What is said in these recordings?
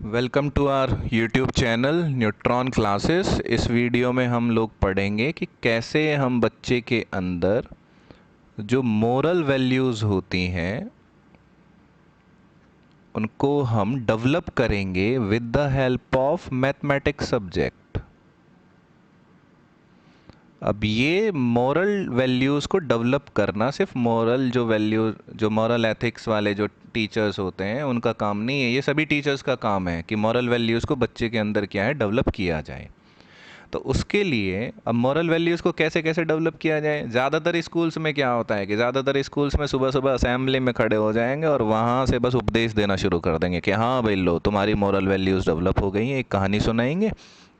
Welcome to our YouTube channel Neutron classes. इस video में हम लोग पढ़ेंगे कि कैसे हम बच्चे के अंदर जो मोरल वैल्यूज़ होती हैं उनको हम डेवलप करेंगे with the help of mathematics subject. अब ये मॉरल वैल्यूज़ को डेवलप करना सिर्फ मॉरल जो वैल्यू जो मॉरल एथिक्स वाले जो टीचर्स होते हैं उनका काम नहीं है, ये सभी टीचर्स का काम है कि मॉरल वैल्यूज़ को बच्चे के अंदर क्या है डेवलप किया जाए। तो उसके लिए अब मॉरल वैल्यूज़ को कैसे कैसे डेवलप किया जाए। ज़्यादातर स्कूल्स में क्या होता है कि ज़्यादातर स्कूल्स में सुबह सुबह असेंबली में खड़े हो जाएंगे और वहाँ से बस उपदेश देना शुरू कर देंगे कि हाँ भाई लो तुम्हारी मॉरल वैल्यूज़ डेवलप हो गई हैं। एक कहानी सुनाएंगे,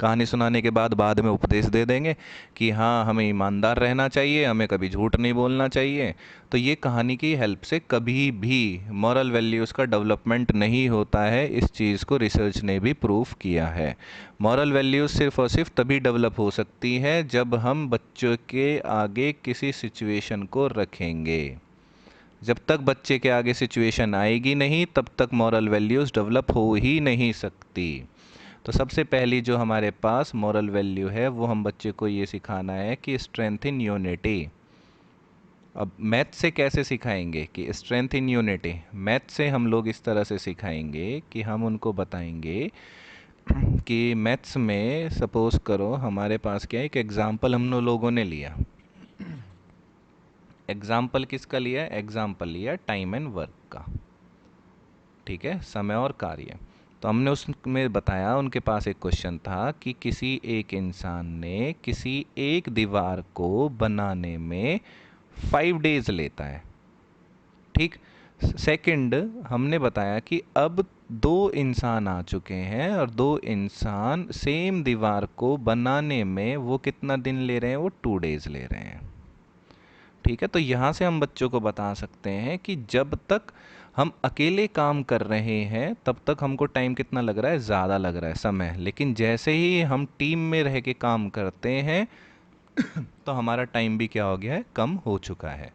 कहानी सुनाने के बाद में उपदेश दे देंगे कि हाँ हमें ईमानदार रहना चाहिए, हमें कभी झूठ नहीं बोलना चाहिए। तो ये कहानी की हेल्प से कभी भी मॉरल वैल्यूज़ का डेवलपमेंट नहीं होता है। इस चीज़ को रिसर्च ने भी प्रूव किया है। मॉरल वैल्यूज़ सिर्फ और सिर्फ तभी डेवलप हो सकती है जब हम बच्चों के आगे किसी सिचुएशन को रखेंगे। जब तक बच्चे के आगे सिचुएशन आएगी नहीं तब तक मॉरल वैल्यूज़ डेवलप हो ही नहीं सकती। तो सबसे पहली जो हमारे पास मॉरल वैल्यू है वो हम बच्चे को ये सिखाना है कि स्ट्रेंथ इन यूनिटी। अब मैथ से कैसे सिखाएंगे कि स्ट्रेंथ इन यूनिटी? मैथ से हम लोग इस तरह से सिखाएंगे कि हम उनको बताएंगे कि मैथ्स में सपोज़ करो हमारे पास क्या है, एक एग्ज़ाम्पल हम लोगों ने लिया। एग्ज़ाम्पल किसका लिया? एग्ज़ाम्पल लिया टाइम एंड वर्क का, ठीक है, समय और कार्य। तो हमने उसमें बताया उनके पास एक क्वेश्चन था कि किसी एक इंसान ने किसी एक दीवार को बनाने में 5 डेज लेता है, ठीक। सेकंड हमने बताया कि अब दो इंसान आ चुके हैं और दो इंसान सेम दीवार को बनाने में वो कितना दिन ले रहे हैं? वो 2 डेज ले रहे हैं, ठीक है। तो यहाँ से हम बच्चों को बता सकते हैं कि जब तक हम अकेले काम कर रहे हैं तब तक हमको टाइम कितना लग रहा है? ज़्यादा लग रहा है समय। लेकिन जैसे ही हम टीम में रह के काम करते हैं तो हमारा टाइम भी क्या हो गया है? कम हो चुका है।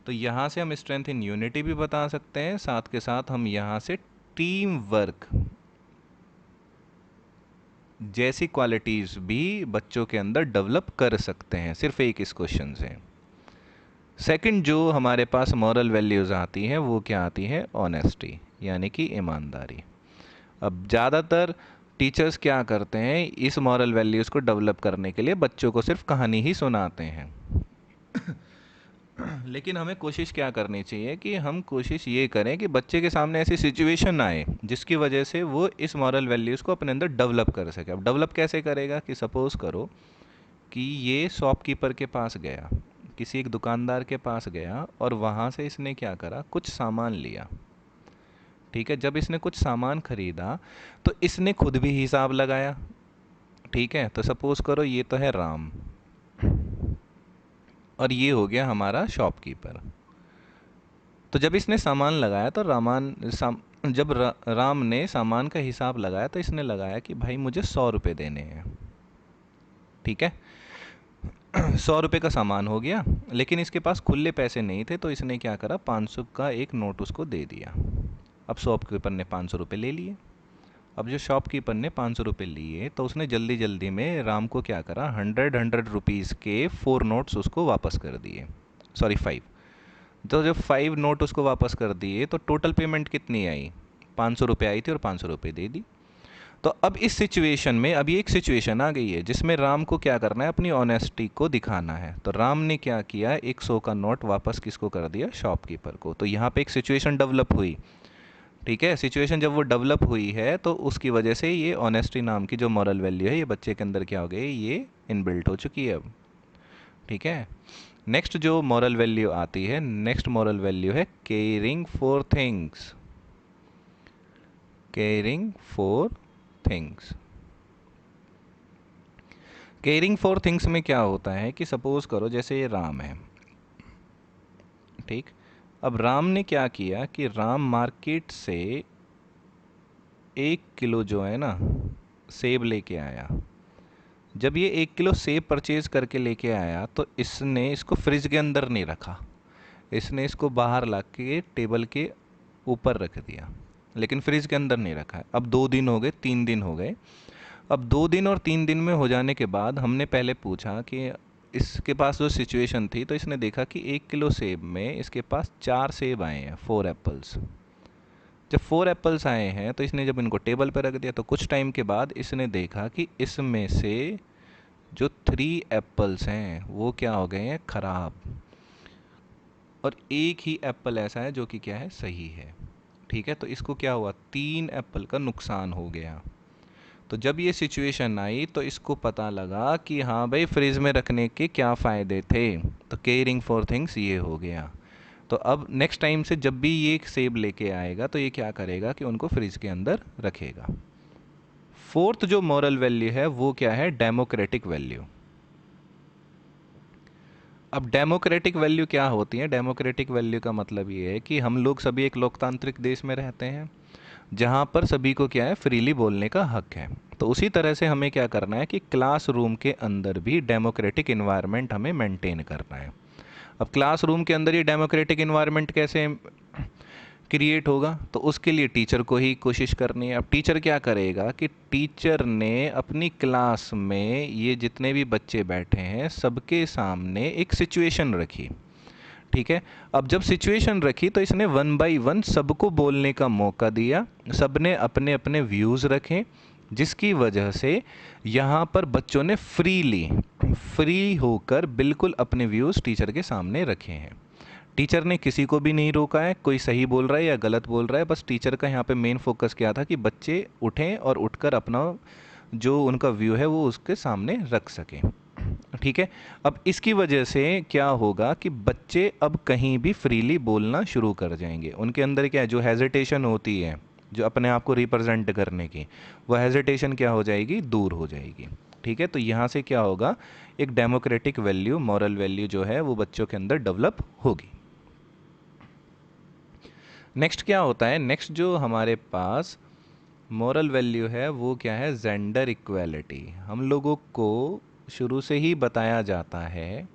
तो यहाँ से हम स्ट्रेंथ इन यूनिटी भी बता सकते हैं, साथ के साथ हम यहाँ से टीम वर्क जैसी क्वालिटीज़ भी बच्चों के अंदर डेवलप कर सकते हैं सिर्फ एक इस क्वेश्चन से। सेकंड जो हमारे पास मॉरल वैल्यूज़ आती हैं वो क्या आती है? ऑनेस्टी, यानी कि ईमानदारी। अब ज़्यादातर टीचर्स क्या करते हैं, इस मॉरल वैल्यूज़ को डेवलप करने के लिए बच्चों को सिर्फ कहानी ही सुनाते हैं। लेकिन हमें कोशिश क्या करनी चाहिए कि हम कोशिश ये करें कि बच्चे के सामने ऐसी सिचुएशन आए जिसकी वजह से वो इस मॉरल वैल्यूज़ को अपने अंदर डेवलप कर सके। अब डेवलप कैसे करेगा कि सपोज़ करो कि ये शॉपकीपर के पास गया, किसी एक दुकानदार के पास गया और वहाँ से इसने क्या करा? कुछ सामान लिया, ठीक है। जब इसने कुछ सामान खरीदा तो इसने खुद भी हिसाब लगाया, ठीक है। तो सपोज़ करो ये तो है राम और ये हो गया हमारा शॉपकीपर। तो जब इसने सामान लगाया तो राम ने सामान का हिसाब लगाया तो इसने लगाया कि भाई मुझे 100 रुपये देने हैं, ठीक है। 100 रुपये का सामान हो गया, लेकिन इसके पास खुले पैसे नहीं थे तो इसने क्या करा? 500 का एक नोट उसको दे दिया। अब शॉपकीपर ने 500 रुपये ले लिए। अब जो शॉपकीपर ने 500 रुपये लिए तो उसने जल्दी जल्दी में राम को क्या करा? 100 के 4 नोट्स उसको वापस कर दिए, सॉरी 5। तो जब 5 नोट उसको वापस कर दिए तो टोटल पेमेंट कितनी आई? 500 रुपये आई थी और 500 रुपये दे दी। तो अब इस सिचुएशन में अभी एक सिचुएशन आ गई है जिसमें राम को क्या करना है? अपनी ऑनेस्टी को दिखाना है। तो राम ने क्या किया? 100 का नोट वापस किसको कर दिया? शॉपकीपर को। तो यहाँ पे एक सिचुएशन डेवलप हुई, ठीक है। सिचुएशन जब वो डेवलप हुई है तो उसकी वजह से ये ऑनेस्टी नाम की जो मॉरल वैल्यू है ये बच्चे के अंदर क्या हो गई? ये इनबिल्ट हो चुकी है अब, ठीक है। नेक्स्ट जो मॉरल वैल्यू आती है, नेक्स्ट मॉरल वैल्यू है caring for things. Caring for things. Caring for things में क्या होता है कि सपोज करो जैसे ये राम है, ठीक। अब राम ने क्या किया कि राम मार्केट से 1 किलो जो है ना सेब लेके आया। जब ये 1 किलो सेब परचेज करके लेके आया तो इसने इसको फ्रिज के अंदर नहीं रखा, इसने इसको बाहर ला के टेबल के ऊपर रख दिया। लेकिन फ्रिज के अंदर नहीं रखा है। अब 2 दिन हो गए, 3 दिन हो गए। अब 2 दिन और 3 दिन में हो जाने के बाद हमने पहले पूछा कि इसके पास जो सिचुएशन थी, तो इसने देखा कि 1 किलो सेब में इसके पास 4 सेब आए हैं, 4 एप्पल्स। जब 4 एप्पल्स आए हैं तो इसने जब इनको टेबल पर रख दिया, तो कुछ टाइम के बाद इसने देखा कि इसमें से जो 3 एप्पल्स हैं वो क्या हो गए हैं, खराब। और एक ही एप्पल ऐसा है जो कि क्या है, सही है। ठीक है, तो इसको क्या हुआ, 3 एप्पल का नुकसान हो गया। तो जब ये सिचुएशन आई तो इसको पता लगा कि हाँ भाई, फ्रिज में रखने के क्या फ़ायदे थे। तो केयरिंग फॉर थिंग्स ये हो गया। तो अब नेक्स्ट टाइम से जब भी ये सेब लेके आएगा तो ये क्या करेगा कि उनको फ्रिज के अंदर रखेगा। फोर्थ जो मॉरल वैल्यू है वो क्या है, डेमोक्रेटिक वैल्यू। अब डेमोक्रेटिक वैल्यू क्या होती है, डेमोक्रेटिक वैल्यू का मतलब ये है कि हम लोग सभी एक लोकतांत्रिक देश में रहते हैं जहाँ पर सभी को क्या है, फ्रीली बोलने का हक है। तो उसी तरह से हमें क्या करना है कि क्लासरूम के अंदर भी डेमोक्रेटिक इन्वायरमेंट हमें मेंटेन करना है। अब क्लासरूम के अंदर ये डेमोक्रेटिक इन्वायरमेंट कैसे क्रिएट होगा, तो उसके लिए टीचर को ही कोशिश करनी है। अब टीचर क्या करेगा कि टीचर ने अपनी क्लास में ये जितने भी बच्चे बैठे हैं सबके सामने एक सिचुएशन रखी। ठीक है, अब जब सिचुएशन रखी तो इसने 1 बाय 1 सबको बोलने का मौका दिया, सबने अपने अपने व्यूज़ रखे, जिसकी वजह से यहाँ पर बच्चों ने फ्री होकर बिल्कुल अपने व्यूज़ टीचर के सामने रखे हैं। टीचर ने किसी को भी नहीं रोका है, कोई सही बोल रहा है या गलत बोल रहा है, बस टीचर का यहाँ पे मेन फोकस क्या था कि बच्चे उठें और उठकर अपना जो उनका व्यू है वो उसके सामने रख सकें। ठीक है, अब इसकी वजह से क्या होगा कि बच्चे अब कहीं भी फ्रीली बोलना शुरू कर जाएंगे। उनके अंदर क्या है, जो हेजिटेशन होती है जो अपने आप को रिप्रेजेंट करने की, वह हेजिटेशन क्या हो जाएगी, दूर हो जाएगी। ठीक है, तो यहाँ से क्या होगा, एक डेमोक्रेटिक वैल्यू, मॉरल वैल्यू जो है वो बच्चों के अंदर डेवलप होगी। नेक्स्ट क्या होता है, नेक्स्ट जो हमारे पास मॉरल वैल्यू है वो क्या है, जेंडर इक्वेलिटी। हम लोगों को शुरू से ही बताया जाता है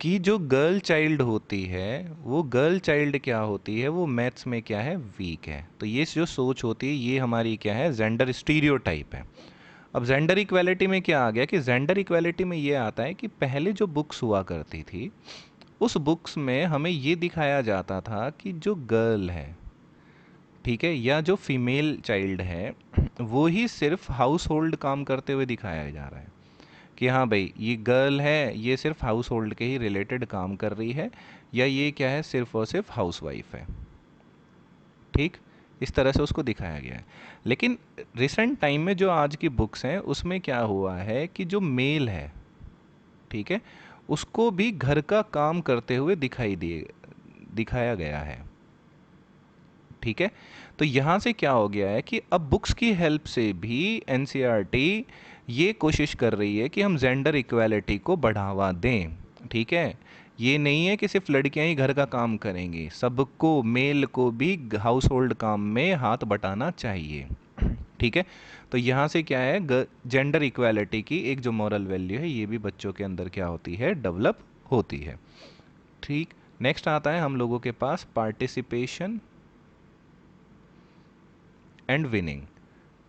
कि जो गर्ल चाइल्ड होती है, वो गर्ल चाइल्ड क्या होती है, वो मैथ्स में क्या है, वीक है। तो ये जो सोच होती है ये हमारी क्या है, जेंडर स्टीरियोटाइप है। अब जेंडर इक्वेलिटी में क्या आ गया कि जेंडर इक्वेलिटी में ये आता है कि पहले जो बुक्स हुआ करती थी उस बुक्स में हमें ये दिखाया जाता था कि जो गर्ल है, ठीक है, या जो फीमेल चाइल्ड है, वो ही सिर्फ हाउस होल्ड काम करते हुए दिखाया जा रहा है कि हाँ भाई ये गर्ल है, ये सिर्फ हाउस होल्ड के ही रिलेटेड काम कर रही है, या ये क्या है, सिर्फ और सिर्फ हाउस वाइफ है। ठीक, इस तरह से उसको दिखाया गया है। लेकिन रिसेंट टाइम में जो आज की बुक्स हैं उसमें क्या हुआ है कि जो मेल है, ठीक है, उसको भी घर का काम करते हुए दिखाया गया है। ठीक है, तो यहाँ से क्या हो गया है कि अब बुक्स की हेल्प से भी एनसीईआरटी ये कोशिश कर रही है कि हम जेंडर इक्वालिटी को बढ़ावा दें। ठीक है, ये नहीं है कि सिर्फ लड़कियां ही घर का काम करेंगी, सबको, मेल को भी हाउस होल्ड काम में हाथ बटाना चाहिए। ठीक है, तो यहाँ से क्या है, जेंडर इक्वालिटी की एक जो मॉरल वैल्यू है ये भी बच्चों के अंदर क्या होती है, डेवलप होती है। ठीक, नेक्स्ट आता है हम लोगों के पास participation and winning.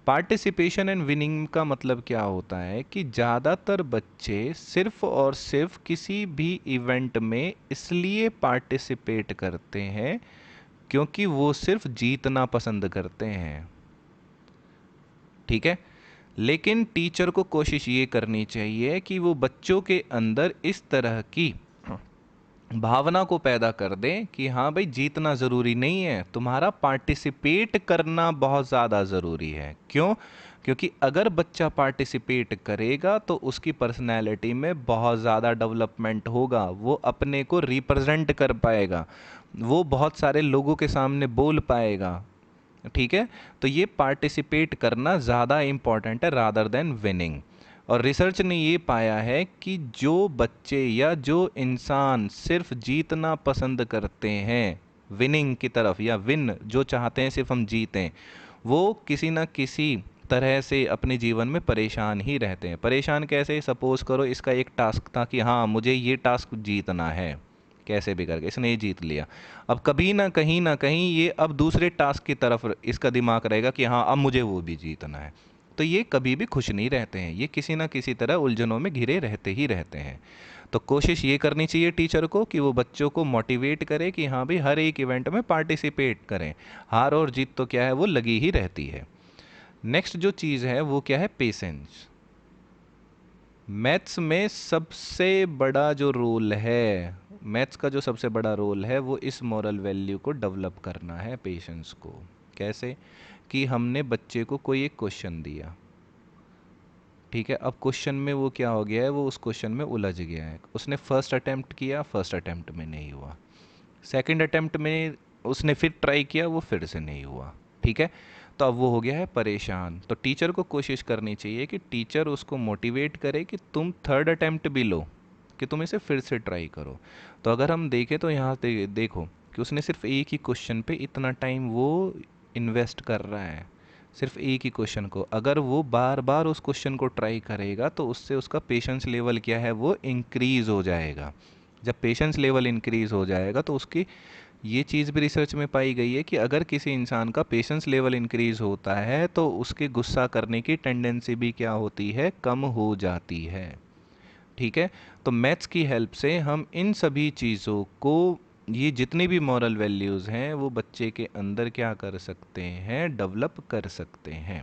Participation and winning का मतलब क्या होता है कि ज़्यादातर बच्चे सिर्फ और सिर्फ किसी भी इवेंट में इसलिए पार्टिसिपेट करते हैं क्योंकि वो सिर्फ जीतना पसंद करते हैं। ठीक है, लेकिन टीचर को कोशिश ये करनी चाहिए कि वो बच्चों के अंदर इस तरह की भावना को पैदा कर दें कि हाँ भाई जीतना ज़रूरी नहीं है, तुम्हारा पार्टिसिपेट करना बहुत ज़्यादा ज़रूरी है। क्यों? क्योंकि अगर बच्चा पार्टिसिपेट करेगा तो उसकी पर्सनैलिटी में बहुत ज़्यादा डेवलपमेंट होगा, वो अपने को रिप्रेजेंट कर पाएगा, वो बहुत सारे लोगों के सामने बोल पाएगा। ठीक है, तो ये पार्टिसिपेट करना ज़्यादा इम्पॉर्टेंट है रादर देन विनिंग। और रिसर्च ने ये पाया है कि जो बच्चे या जो इंसान सिर्फ जीतना पसंद करते हैं, विनिंग की तरफ, या विन जो चाहते हैं सिर्फ हम जीतें, वो किसी ना किसी तरह से अपने जीवन में परेशान ही रहते हैं। परेशान कैसे? सपोज करो इसका एक टास्क था कि हाँ मुझे ये टास्क जीतना है, कैसे भी करके इसने ये जीत लिया। अब कभी ना कहीं ये अब दूसरे टास्क की तरफ इसका दिमाग रहेगा कि हाँ अब मुझे वो भी जीतना है। तो ये कभी भी खुश नहीं रहते हैं, ये किसी ना किसी तरह उलझनों में घिरे रहते ही रहते हैं। तो कोशिश ये करनी चाहिए टीचर को कि वो बच्चों को मोटिवेट करे कि हाँ भाई हर एक इवेंट में पार्टिसिपेट करें। हार और जीत तो क्या है, वो लगी ही रहती है। नेक्स्ट जो चीज़ है वो क्या है, पेशेंस। मैथ्स में सबसे बड़ा जो रोल है, मैथ्स का जो सबसे बड़ा रोल है वो इस मॉरल वैल्यू को डेवलप करना है, पेशेंस को। कैसे? कि हमने बच्चे को कोई एक क्वेश्चन दिया, ठीक है, अब क्वेश्चन में वो क्या हो गया है, वो उस क्वेश्चन में उलझ गया है। उसने फर्स्ट अटेम्प्ट किया, फर्स्ट अटेम्प्ट में नहीं हुआ। सेकंड अटेम्प्ट में उसने फिर ट्राई किया, वो फिर से नहीं हुआ। ठीक है, तो अब वो हो गया है परेशान। तो टीचर को कोशिश करनी चाहिए कि टीचर उसको मोटिवेट करे कि तुम थर्ड अटेम्प्ट भी लो, कि तुम इसे फिर से ट्राई करो। तो अगर हम देखें तो यहाँ देखो कि उसने सिर्फ एक ही क्वेश्चन पे इतना टाइम वो इन्वेस्ट कर रहा है, सिर्फ एक ही क्वेश्चन को। अगर वो बार बार उस क्वेश्चन को ट्राई करेगा तो उससे उसका पेशेंस लेवल क्या है, वो इंक्रीज़ हो जाएगा। जब पेशेंस लेवल इंक्रीज़ हो जाएगा तो उसकी, ये चीज़ भी रिसर्च में पाई गई है कि अगर किसी इंसान का पेशेंस लेवल इंक्रीज़ होता है तो उसके गुस्सा करने की टेंडेंसी भी क्या होती है, कम हो जाती है। ठीक है, तो मैथ्स की हेल्प से हम इन सभी चीज़ों को, ये जितनी भी मॉरल वैल्यूज़ हैं वो बच्चे के अंदर क्या कर सकते हैं, डेवलप कर सकते हैं।